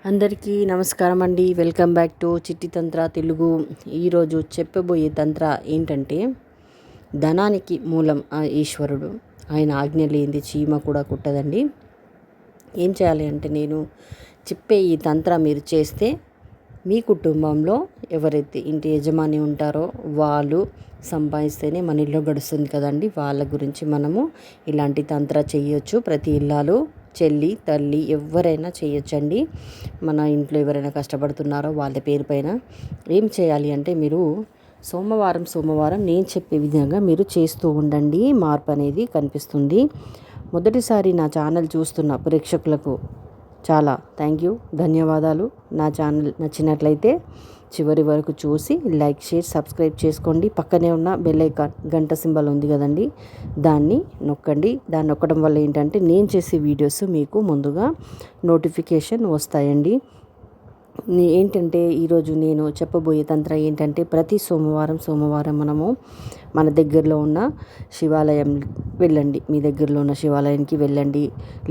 అందరికీ నమస్కారం అండి. వెల్కమ్ బ్యాక్ టు చిట్టి తంత్ర తెలుగు. ఈరోజు చెప్పబోయే తంత్ర ఏంటంటే, ధనానికి మూలం ఆ ఈశ్వరుడు. ఆయన ఆజ్ఞ లేనిది చీమ కూడా కుట్టదండి. ఏం చేయాలి అంటే, నేను చెప్పే ఈ తంత్ర మీరు చేస్తే మీ కుటుంబంలో ఎవరైతే ఇంటి యజమాని ఉంటారో వాళ్ళు సంపాదిస్తేనే మన ఇల్లు గడుస్తుంది కదండి. వాళ్ళ గురించి మనము ఇలాంటి తంత్ర చేయొచ్చు. ప్రతి ఇల్లాలు చెల్లి తల్లి ఎవరైనా చేయొచ్చండి. మన ఇంట్లో ఎవరైనా కష్టపడుతున్నారో వాళ్ళ పేరు పైన ఏం చేయాలి అంటే, మీరు సోమవారం నేను చెప్పే విధంగా మీరు చేస్తూ ఉండండి. మార్పు అనేది కనిపిస్తుంది. మొదటిసారి నా ఛానల్ చూస్తున్న ప్రేక్షకులకు చాలా థ్యాంక్ యూ, ధన్యవాదాలు. నా ఛానల్ నచ్చినట్లయితే చివరి వరకు చూసి లైక్, షేర్, సబ్స్క్రైబ్ చేసుకోండి. పక్కనే ఉన్న బెల్ ఐకాన్ గంట సింబల్ ఉంది కదండి, దాన్ని నొక్కండి. దాన్ని నొక్కడం వల్ల ఏంటంటే నేను చేసే వీడియోస్ మీకు ముందుగా నోటిఫికేషన్ వస్తాయండి. ఏంటంటే ఈరోజు నేను చెప్పబోయే తంత్ర ఏంటంటే, ప్రతి సోమవారం మనము మన దగ్గరలో ఉన్న శివాలయం వెళ్ళండి. మీ దగ్గరలో ఉన్న శివాలయానికి వెళ్ళండి.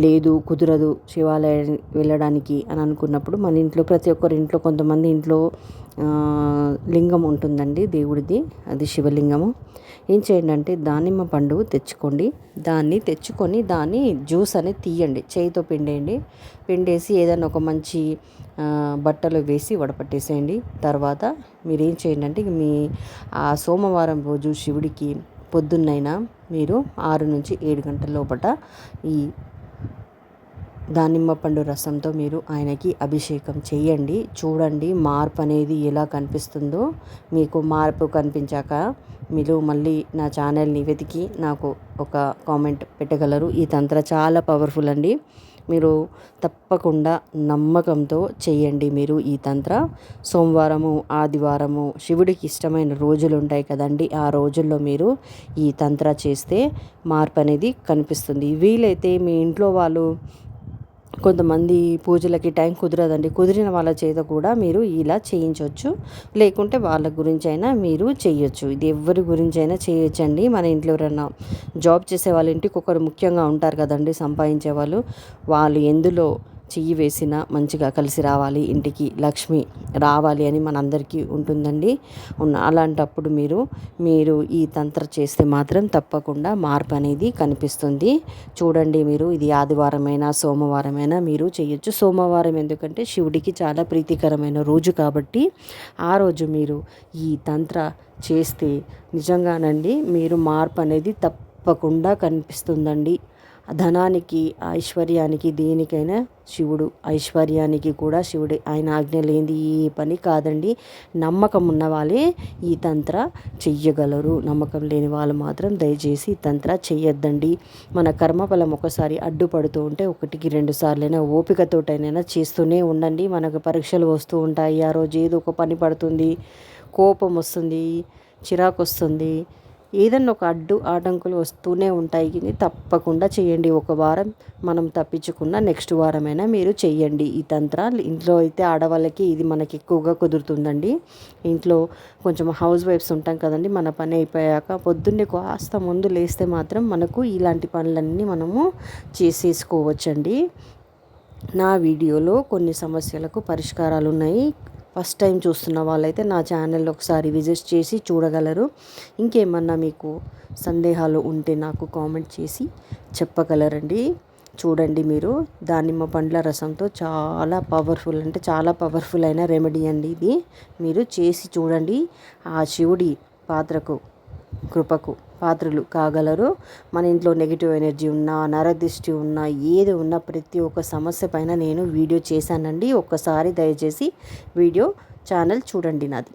లేదు కుదరదు శివాలయం వెళ్ళడానికి అని అనుకున్నప్పుడు, మన ఇంట్లో ప్రతి ఒక్కరి ఇంట్లో కొంతమంది ఇంట్లో లింగం ఉంటుందండి దేవుడిది, అది శివలింగము. ఏం చేయండి అంటే, దానిమ్మ పండు తెచ్చుకోండి. దాన్ని తెచ్చుకొని దాన్ని జ్యూస్ అనేది తీయండి, చేయితో పిండేయండి. పిండేసి ఏదైనా ఒక మంచి బట్టలు వేసి వడపట్టేసేయండి. తర్వాత మీరు ఏం చేయండి అంటే, మీ ఆ సోమవారం రోజు శివుడికి పొద్దున్నైనా మీరు 6 నుంచి 7 గంటల లోపల ఈ దానిమ్మ పండు రసంతో మీరు ఆయనకి అభిషేకం చేయండి. చూడండి మార్పు అనేది ఎలా కనిపిస్తుందో. మీకు మార్పు కనిపించాక మీరు మళ్ళీ నా ఛానల్ని వెతికి నాకు ఒక కామెంట్ పెట్టగలరు. ఈ తంత్ర చాలా పవర్ఫుల్ అండి. మీరు తప్పకుండా నమ్మకంతో చేయండి. మీరు ఈ తంత్ర సోమవారము, ఆదివారము శివుడికి ఇష్టమైన రోజులు ఉంటాయి కదండి, ఆ రోజుల్లో మీరు ఈ తంత్ర చేస్తే మార్పు అనేది కనిపిస్తుంది. వీలైతే మీ ఇంట్లో వాళ్ళు కొంతమంది పూజలకి టైం కుదరదండి, కుదిరిన వాళ్ళ చేత కూడా మీరు ఇలా చేయించవచ్చు. లేకుంటే వాళ్ళ గురించి అయినా మీరు చేయొచ్చు. ఇది ఎవరి గురించి అయినా చేయొచ్చండి. మన ఇంట్లో ఎవరైనా జాబ్ చేసే వాళ్ళ ఇంటికి ఒకరు ముఖ్యంగా ఉంటారు కదండి, సంపాదించే వాళ్ళు. వాళ్ళు ఎందులో చెయ్యి వేసినా మంచిగా కలిసి రావాలి, ఇంటికి లక్ష్మి రావాలి అని మనందరికీ ఉంటుందండి. అలాంటప్పుడు మీరు ఈ తంత్ర చేస్తే మాత్రం తప్పకుండా మార్పు అనేది కనిపిస్తుంది. చూడండి, మీరు ఇది ఆదివారమైనా సోమవారమైనా మీరు చేయొచ్చు. సోమవారం ఎందుకంటే శివుడికి చాలా ప్రీతికరమైన రోజు కాబట్టి ఆ రోజు మీరు ఈ తంత్ర చేస్తే నిజంగానండి మీరు మార్పు అనేది తప్పకుండా కనిపిస్తుందండి. ధనానికి, ఐశ్వర్యానికి, దేనికైనా శివుడు, ఐశ్వర్యానికి కూడా శివుడే. ఆయన ఆజ్ఞ లేనిది ఏ పని కాదండి. నమ్మకం ఉన్న వాళ్ళే ఈ తంత్ర చెయ్యగలరు. నమ్మకం లేని వాళ్ళు మాత్రం దయచేసి ఈ తంత్ర చెయ్యొద్దండి. మన కర్మఫలం ఒకసారి అడ్డుపడుతూ ఉంటే 1కి 2 సార్లైనా ఓపికతోటైనా చేస్తూనే ఉండండి. మనకు పరీక్షలు వస్తూ ఉంటాయి. ఆ రోజు ఏదో ఒక పని పడుతుంది, కోపం వస్తుంది, చిరాకు వస్తుంది, ఏదన్నా ఒక ఆటంకులు వస్తూనే ఉంటాయి. ఇది తప్పకుండా చేయండి. ఒక వారం మనం తప్పించుకున్న నెక్స్ట్ వారమైనా మీరు చెయ్యండి ఈ తంత్ర. ఇంట్లో అయితే ఆడవాళ్ళకి ఇది మనకి ఎక్కువగా కుదురుతుందండి. ఇంట్లో కొంచెం హౌస్ వైఫ్స్ ఉంటాం కదండి, మన పని అయిపోయాక పొద్దున్నే కాస్త ముందు లేస్తే మాత్రం మనకు ఇలాంటి పనులన్నీ మనము చేసేసుకోవచ్చండి. నా వీడియోలో కొన్ని సమస్యలకు పరిష్కారాలు ఉన్నాయి. ఫస్ట్ టైం చూస్తున్న వాళ్ళైతే నా ఛానల్ ఒకసారి విజిట్ చేసి చూడగలరు. ఇంకేమన్నా మీకు సందేహాలు ఉంటే నాకు కామెంట్ చేసి చెప్పగలరండి. చూడండి, మీరు దానిమ్మ పండ్ల రసంతో చాలా పవర్ఫుల్ అయిన రెమెడీ అండి ఇది. మీరు చేసి చూడండి. ఆ శివుడి కృపకు పాత్రలు కాగలరు. మన ఇంట్లో నెగిటివ్ ఎనర్జీ ఉన్నా, నరదిష్టి ఉన్నా, ఏది ఉన్నా ప్రతి ఒక్క సమస్య పైన నేను వీడియో చేశానండి. ఒక్కసారి దయచేసి ఛానల్ చూడండి నాది.